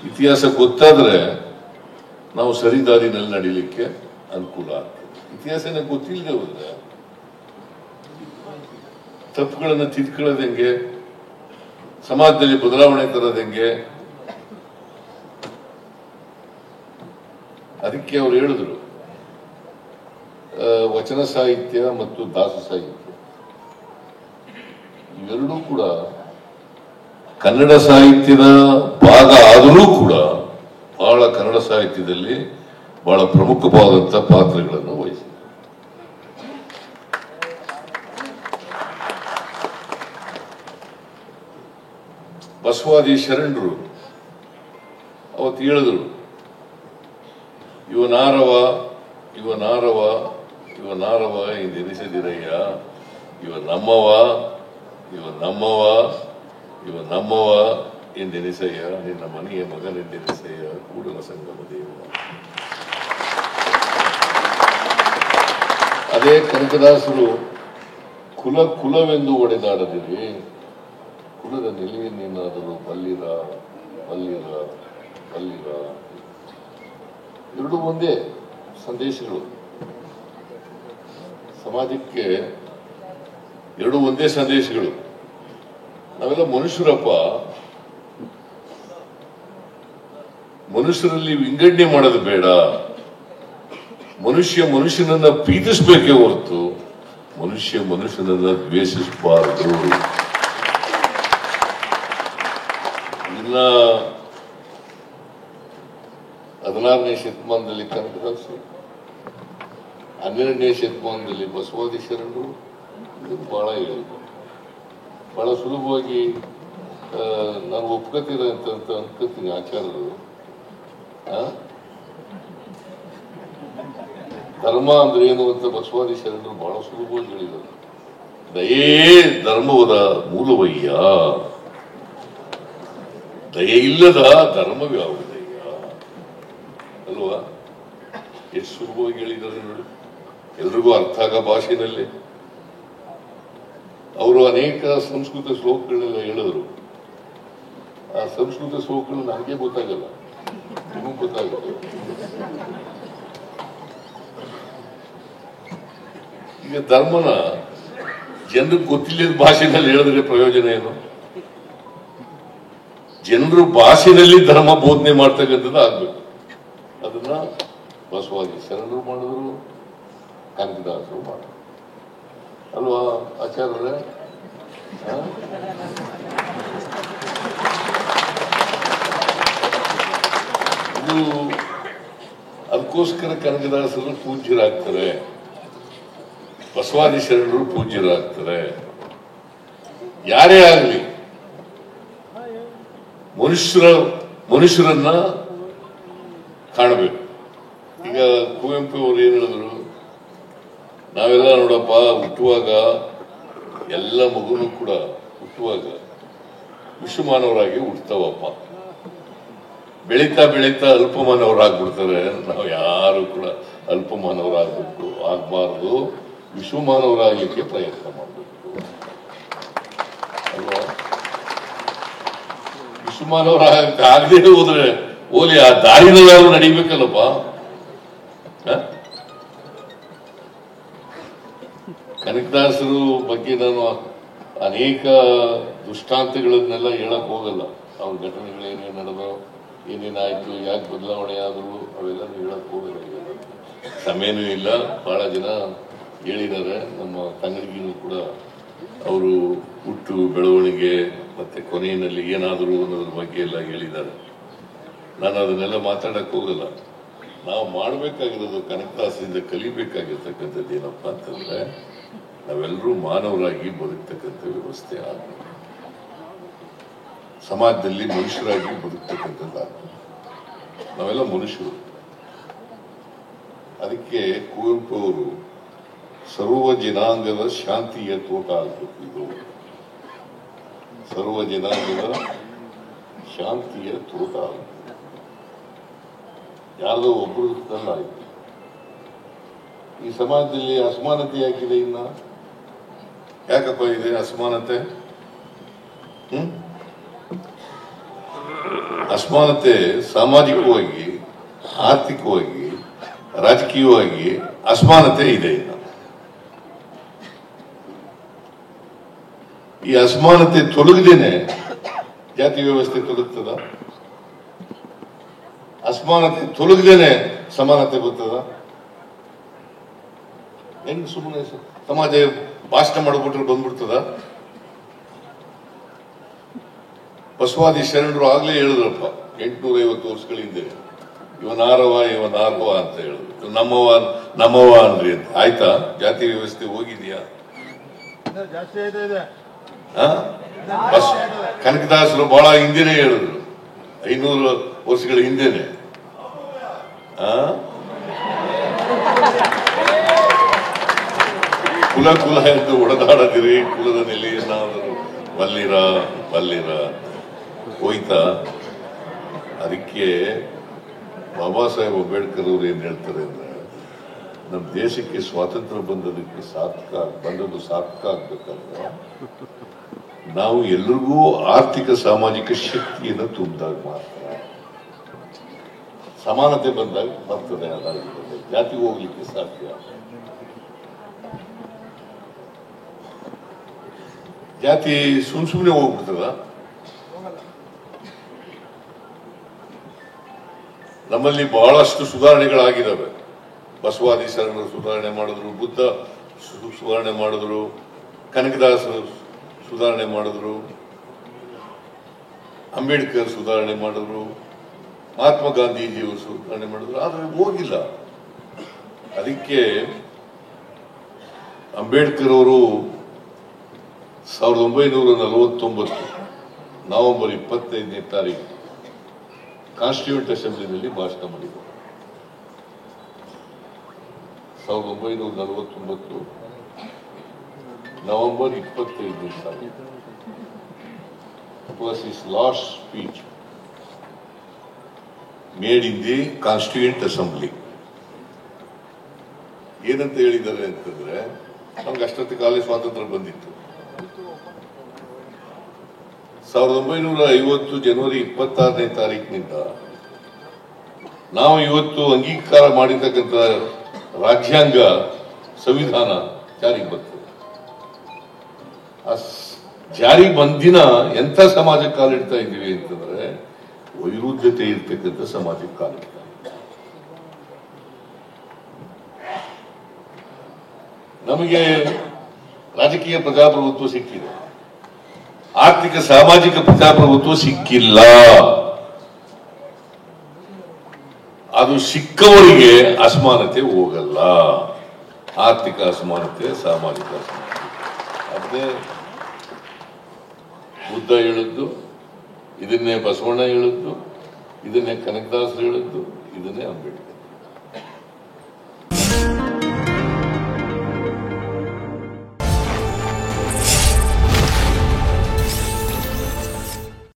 ಇತಿಹಾಸ ಗೊತ್ತಾದ್ರೆ ನಾವು ಸರಿದಾರಿನಲ್ಲಿ ನಡೀಲಿಕ್ಕೆ ಅನುಕೂಲ ಆಗ್ತದೆ. ಇತಿಹಾಸನೇ ಗೊತ್ತಿಲ್ಲದೆ ಹೋದ್ರೆ ತಪ್ಪುಗಳನ್ನು ತಿದ್ಕೊಳ್ಳೋದು ಹೆಂಗೆ, ಸಮಾಜದಲ್ಲಿ ಬದಲಾವಣೆ ತರೋದು ಹೆಂಗೆ? ಅದಕ್ಕೆ ಅವ್ರು ಹೇಳಿದ್ರು, ವಚನ ಸಾಹಿತ್ಯ ಮತ್ತು ದಾಸ ಸಾಹಿತ್ಯ ಇವೆರಡೂ ಕೂಡ ಕನ್ನಡ ಸಾಹಿತ್ಯದ ಭಾಗ ಆದರೂ ಕೂಡ ಬಹಳ ಕನ್ನಡ ಸಾಹಿತ್ಯದಲ್ಲಿ ಬಹಳ ಪ್ರಮುಖವಾದಂತಹ ಪಾತ್ರಗಳನ್ನು ವಹಿಸಿದೆ. ಬಸವಾದಿ ಶರಣರು ಅವತ್ತು ಹೇಳಿದ್ರು, ಇವನಾರವ ಇವನಾರವ ಇವನಾರವ ಇಂದೆನಿಸದಿರಯ್ಯ, ಇವ ನಮ್ಮವ ಇವ ನಮ್ಮವ ಇವ ನಮ್ಮವ ಎಂದೆನಿಸಯ್ಯ, ನಿನ್ನ ಮನೆಯ ಮಗನೆಂದೆನಿಸಯ್ಯ, ಕೂಡಲ ಸಂಗಮ ದೇವ. ಅದೇ ಕನಕದಾಸರು ಕುಲ ಕುಲವೆಂದು ಒಡೆದಾಡದಿರಿ, ಕುಲದ ನೆಲೆಯನ್ನೇನಾದರೂ ಬಲ್ಲಿರ ಬಲ್ಲಿರ ಬಲ್ಲಿರ. ಎರಡು ಒಂದೇ ಸಂದೇಶಗಳು, ಸಮಾಜಕ್ಕೆ ಎರಡು ಒಂದೇ ಸಂದೇಶಗಳು. ನಾವೆಲ್ಲ ಮನುಷ್ಯರಪ್ಪ, ಮನುಷ್ಯರಲ್ಲಿ ವಿಂಗಡಣೆ ಮಾಡೋದು ಬೇಡ. ಮನುಷ್ಯ ಮನುಷ್ಯನನ್ನ ಪ್ರೀತಿಸಬೇಕೇ ಹೊರತು ಮನುಷ್ಯ ಮನುಷ್ಯನನ್ನ ದ್ವೇಷಿಸಬಾರದು. ಇನ್ನ 16ನೇ ಶತಮಾನದಲ್ಲಿ ಕನಕದಾಸರು, 12ನೇ ಶತಮಾನದಲ್ಲಿ ಬಸವಾದಿ ಶರಣರು ಬಹಳ ಹೇಳಿದ್ರು. ಬಹಳ ಸುಲಭವಾಗಿ ನಾನು ಒಪ್ಕೋತೀರ ಅಂತ ಅನ್ಕೋತೀನಿ. ಆಚಾರ್ಯರು ಧರ್ಮ ಅಂದ್ರೆ ಏನು ಅಂತ ಬಸವಾದಿ ಶರಣರು ಬಹಳ ಸುಲಭವಾಗಿ ಹೇಳಿದರು. ದಯೇ ಧರ್ಮವದ ಮೂಲವಯ್ಯ, ದಯೆ ಇಲ್ಲದ ಧರ್ಮವ್ಯಾವುದಯ್ಯ ಅಲ್ವಾ? ಎಷ್ಟು ಸುಲಭವಾಗಿ ಹೇಳಿದ್ದಾರೆ ನೋಡಿ, ಎಲ್ರಿಗೂ ಅರ್ಥ ಆಗೋ ಭಾಷೆನಲ್ಲಿ. ಅವರು ಅನೇಕ ಸಂಸ್ಕೃತ ಶ್ಲೋಕಗಳನ್ನೆಲ್ಲ ಹೇಳಿದ್ರು. ಆ ಸಂಸ್ಕೃತ ಶ್ಲೋಕಗಳು ನನಗೆ ಗೊತ್ತಾಗಲ್ಲ, ನಿಮಗೂ ಗೊತ್ತಾಗುತ್ತೆ. ಈಗ ಧರ್ಮನ ಜನರಿಗೆ ಗೊತ್ತಿಲ್ಲದ ಭಾಷೆನಲ್ಲಿ ಹೇಳಿದ್ರೆ ಪ್ರಯೋಜನ ಏನು? ಜನರು ಭಾಷೆಯಲ್ಲಿ ಧರ್ಮ ಬೋಧನೆ ಮಾಡ್ತಕ್ಕಂಥದ್ದು ಆಗ್ಬೇಕು. ಅದನ್ನ ಬಸವಾದಿ ಶರಣರು ಮಾಡಿದ್ರು, ಕನಕದಾಸರು ಮಾಡಿದ್ರು ಅಲ್ವಾ ಆಚಾರ್ಯರೇ? ಇದು ಅದಕ್ಕೋಸ್ಕರ ಕನಕದಾಸರು ಪೂಜ್ಯರಾಗ್ತಾರೆ, ಬಸವಾದಿ ಶರಣರು ಪೂಜ್ಯರಾಗ್ತಾರೆ. ಯಾರೇ ಆಗಲಿ ಮನುಷ್ಯರನ್ನ ಕಾಣಬೇಕು. ಈಗ ಕುವೆಂಪು ಅವರು ಏನ್ ಹೇಳಿದ್ರು, ನಾವೆಲ್ಲ ನೋಡಪ್ಪ ಹುಟ್ಟುವಾಗ ಎಲ್ಲ ಮಗುನು ಕೂಡ ಹುಟ್ಟುವಾಗ ವಿಶ್ವಮಾನವರಾಗಿ ಹುಟ್ಟತಾವಪ್ಪ, ಬೆಳೀತಾ ಬೆಳೀತಾ ಅಲ್ಪಮಾನವರಾಗ್ಬಿಡ್ತಾರೆ. ನಾವು ಯಾರು ಕೂಡ ಅಲ್ಪಮಾನವರಾಗಬೇಕು ಆಗ್ಬಾರ್ದು, ವಿಶ್ವಮಾನವರಾಗಲಿಕ್ಕೆ ಪ್ರಯತ್ನ ಮಾಡಬೇಕು ಅಲ್ವಾ? ವಿಶ್ವಮಾನವರಾಗದೇ ಹೋದ್ರೆ ಓಲಿ ಆ ದಾರಿನಲ್ಲಾದ್ರೂ ನಡೀಬೇಕಲ್ಲಪ್ಪ. ಕನಕದಾಸರು ಬಗ್ಗೆ ನಾನು ಅನೇಕ ದೃಷ್ಟಾಂತಗಳನ್ನೆಲ್ಲ ಹೇಳಕ್ ಹೋಗಲ್ಲ. ಅವ್ರ ಘಟನೆಗಳು ಏನೇನು ನಡೆದೋ, ಏನೇನಾಯ್ತು, ಯಾಕೆ ಬದಲಾವಣೆ ಆದ್ರು ಅವೆಲ್ಲ ಹೇಳಕ್ ಹೋಗಲ್ಲ. ಸಮಯನೂ ಇಲ್ಲ. ಬಹಳ ಜನ ಹೇಳಿದ್ದಾರೆ. ನಮ್ಮ ತಂಗಡಿಗೂ ಕೂಡ ಅವರು ಹುಟ್ಟು ಬೆಳವಣಿಗೆ ಮತ್ತೆ ಕೊನೆಯಲ್ಲಿ ಏನಾದರೂ ಅನ್ನೋದ್ರ ಬಗ್ಗೆ ಎಲ್ಲ ಹೇಳಿದ್ದಾರೆ. ನಾನು ಅದನ್ನೆಲ್ಲ ಮಾತಾಡಕ್ ಹೋಗಲ್ಲ. ನಾವು ಮಾಡಬೇಕಾಗಿರೋದು, ಕನಕದಾಸರಿಂದ ಕಲಿಬೇಕಾಗಿರ್ತಕ್ಕಂಥದ್ದು ಏನಪ್ಪಾ ಅಂತಂದ್ರೆ, ನಾವೆಲ್ಲರೂ ಮಾನವರಾಗಿ ಬದುಕ್ತಕ್ಕಂಥ ವ್ಯವಸ್ಥೆ ಆಗಬೇಕು, ಸಮಾಜದಲ್ಲಿ ಮನುಷ್ಯರಾಗಿ ಬದುಕ್ತಕ್ಕಂಥದ್ದಾಗಬೇಕು. ನಾವೆಲ್ಲ ಮನುಷ್ಯರು. ಅದಕ್ಕೆ ಕುವೆಂಪು ಅವರು ಸರ್ವ ಜನಾಂಗದ ಶಾಂತಿಯ ತೋಟ ಆಗಬೇಕು. ಇದು ಸರ್ವ ಜನಾಂಗದ ಶಾಂತಿಯ ತೋಟ ಆಗಬೇಕು. ಯಾರೋ ಒಬ್ಬರದಲ್ಲ ಆಯ್ತು. ಈ ಸಮಾಜದಲ್ಲಿ ಅಸಮಾನತೆ ಯಾಕಿದೆ? ಇನ್ನ ಯಾಕಪ್ಪ ಇದೆ ಅಸಮಾನತೆ? ಅಸಮಾನತೆ ಸಾಮಾಜಿಕವಾಗಿ, ಆರ್ಥಿಕವಾಗಿ, ರಾಜಕೀಯವಾಗಿ ಅಸಮಾನತೆ ಇದೆ. ಈ ಅಸಮಾನತೆ ತೊಲಗದೇನೆ ಜಾತಿ ವ್ಯವಸ್ಥೆ ತೊಲಗ್ತದ? ಅಸಮಾನತೆ ತೊಲಗದೇನೆ ಸಮಾನತೆ ಬರ್ತದ? ಹೆಂಗ್ ಸುಮ್ಮನೆ ಸಮಾಜ ಭಾಷಣ ಮಾಡಿಬಿಟ್ರೆ ಬಂದ್ಬಿಡ್ತದ? ಬಸವಾದಿ ಶರಣರು ಆಗ್ಲೇ ಹೇಳಿದ್ರಪ್ಪ 850 ವರ್ಷಗಳ ಹಿಂದೆ, ಇವನಾರವ ಅಂತ ಹೇಳಿದ್ರು. ನಮ್ಮವ ಅನ್ರಿ ಅಂತ. ಆಯ್ತಾ? ಜಾತಿ ವ್ಯವಸ್ಥೆ ಹೋಗಿದ್ಯಾ? ಕನಕದಾಸರು ಬಹಳ ಹಿಂದೆನೆ ಹೇಳಿದ್ರು, 500 ವರ್ಷಗಳ ಹಿಂದೆನೆ. ಕುಲ ಕುಲ ಎಂದು ಒಡೆದಾಡದಿರಿ, ಕುಲದ ನೆಲೆಯನ್ನಾದರೂ ಬಲ್ಲಿರ ಹೋಯ್ತಾ? ಅದಕ್ಕೆ ಬಾಬಾ ಸಾಹೇಬ್ ಅಂಬೇಡ್ಕರ್ ಅವರು ಏನ್ ಹೇಳ್ತಾರೆ ಅಂದ್ರೆ, ನಮ್ಮ ದೇಶಕ್ಕೆ ಸ್ವಾತಂತ್ರ್ಯ ಬಂದದ್ದು ಸಾರ್ಥಕ ಆಗ್ಬೇಕಂದ್ರೆ ನಾವು ಎಲ್ರಿಗೂ ಆರ್ಥಿಕ ಸಾಮಾಜಿಕ ಶಕ್ತಿಯನ್ನು ತುಂಬಿದಾಗ ಮಾತ್ರ, ಸಮಾನತೆ ಬಂದಾಗ ಬರ್ತದೆ. ಅದಾಗಿದೆ ಜಾತಿ ಹೋಗ್ಲಿಕ್ಕೆ ಸಾಧ್ಯ. ಜಾತಿ ಸುಮ್ಮನೆ ಹೋಗ್ಬಿಡ್ತದ? ನಮ್ಮಲ್ಲಿ ಬಹಳಷ್ಟು ಸುಧಾರಣೆಗಳಾಗಿದ್ದಾವೆ. ಬಸವಾದಿ ಶರಣರು ಸುಧಾರಣೆ ಮಾಡಿದ್ರು, ಬುದ್ಧ ಸುಧಾರಣೆ ಮಾಡಿದ್ರು, ಕನಕದಾಸರು ಸುಧಾರಣೆ ಮಾಡಿದ್ರು, ಅಂಬೇಡ್ಕರ್ ಸುಧಾರಣೆ ಮಾಡಿದ್ರು, ಮಹಾತ್ಮ ಗಾಂಧೀಜಿಯವರು ಸುಧಾರಣೆ ಮಾಡಿದ್ರು. ಆದ್ರೆ ಹೋಗಿಲ್ಲ. ಅದಕ್ಕೆ ಅಂಬೇಡ್ಕರ್ ಅವರು 1949 ನವೆಂಬರ್ 25ನೇ ತಾರೀಕು ಕಾನ್ಸ್ಟಿಟ್ಯೂಂಟ್ ಅಸೆಂಬ್ಲಿನಲ್ಲಿ ಭಾಷಣ ಮಾಡಿದರು. 1949 ನವೆಂಬರ್ 25ನೇ ತಾರೀಕು. It was his last speech made in the Constituent Assembly. ಏನಂತ ಹೇಳಿದ್ದಾರೆ ಅಂತಂದ್ರೆ, ನಮ್ಗೆ ಅಷ್ಟೊತ್ತಿ ಕಾಲೇ ಸ್ವಾತಂತ್ರ್ಯ ಬಂದಿತ್ತು. 1950 ಜನವರಿ 26ನೇ ತಾರೀಕಿನಿಂದ ನಾವು ಇವತ್ತು ಅಂಗೀಕಾರ ಮಾಡಿರ್ತಕ್ಕಂಥ ರಾಜ್ಯಾಂಗ ಸಂವಿಧಾನ ಜಾರಿಗೆ ಬರ್ತದೆ. ಆ ಜಾರಿಗೆ ಬಂದಿನ ಎಂಥ ಸಮಾಜಕ್ಕೆ ಕಾಲಿಡ್ತಾ ಇದ್ದೀವಿ ಅಂತಂದ್ರೆ, ವೈರುಧ್ಯತೆ ಇರ್ತಕ್ಕಂಥ ಸಮಾಜಕ್ಕೆ ಕಾಲಿಡ್ತಾ ಇದ್ದೀವಿ. ನಮಗೆ ರಾಜಕೀಯ ಪ್ರಜಾಪ್ರಭುತ್ವ ಸಿಕ್ಕಿದೆ, ಆರ್ಥಿಕ ಸಾಮಾಜಿಕ ಪ್ರಜಾಪ್ರಭುತ್ವ ಸಿಕ್ಕಿಲ್ಲ. ಅದು ಸಿಕ್ಕವರಿಗೆ ಅಸಮಾನತೆ ಹೋಗಲ್ಲ. ಆರ್ಥಿಕ ಅಸಮಾನತೆ, ಸಾಮಾಜಿಕ ಅಸಮಾನತೆ. ಅದೇ ಬುದ್ಧ ಹೇಳಿದ್ದು, ಇದನ್ನೇ ಬಸವಣ್ಣ ಹೇಳಿದ್ದು, ಇದನ್ನೇ ಕನಕದಾಸರು ಹೇಳಿದ್ದು, ಇದನ್ನೇ ಅಂಬೇಡ್ಕರ್